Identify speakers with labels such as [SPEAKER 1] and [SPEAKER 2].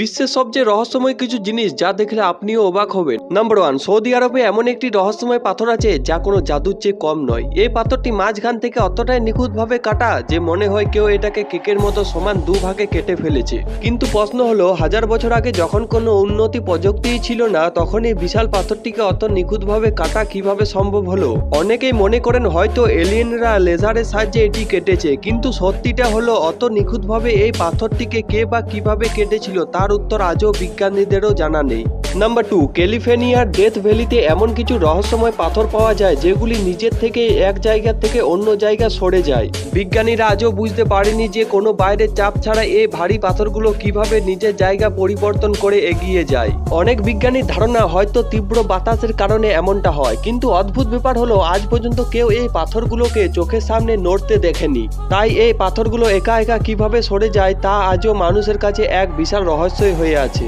[SPEAKER 1] বিশ্বের সবচেয়ে রহস্যময় কিছু জিনিস যা দেখলে আপনিও অবাক হবেন। নাম্বার 1, সৌদি আরবে এমন একটি রহস্যময় পাথর আছে যা কোনো জাদুর চেয়ে কম নয়। এই পাথরটি মাঝখান থেকে অতটাই নিখুঁতভাবে কাটা যে মনে হয় কেউ এটাকে কেকের মতো সমান দুভাগে কেটে ফেলেছে। কিন্তু প্রশ্ন হলো, 1000 বছর আগে যখন কোনো উন্নতি প্রযুক্তিই ছিল না, তখন এই বিশাল পাথরটিকে অত নিখুঁতভাবে কাটা কিভাবে সম্ভব হলো? অনেকেই মনে করেন হয়তো এলিয়েনরা লেজারের সাহায্যে এটি কেটেছে, কিন্তু সত্যিটা হলো অত নিখুঁতভাবে এই পাথরটিকে কে বা কিভাবে কেটেছিল তার উত্তর আজও বিজ্ঞানীদেরও জানা নেই। নাম্বার 2, ক্যালিফোর্নিয়ার ডেথ ভ্যালিতে এমন কিছু রহস্যময় পাথর পাওয়া যায় যেগুলি নিজের থেকে এক জায়গা থেকে অন্য জায়গা সরে যায়। বিজ্ঞানীরা আজও বুঝতে পারেনি যে কোনো বাইরের চাপ ছাড়া এই ভারী পাথরগুলো কিভাবে নিজের জায়গা পরিবর্তন করে এগিয়ে যায়। অনেক বিজ্ঞানীর ধারণা হয়তো তীব্র বাতাসের কারণে এমনটা হয়, কিন্তু অদ্ভুত ব্যাপার হলো আজ পর্যন্ত কেউ এই পাথরগুলোকে চোখের সামনে নড়তে দেখেনি। তাই এই পাথরগুলো একা একা কিভাবে সরে যায় তা আজও মানুষের কাছে এক বিশাল রহস্যই হয়ে আছে।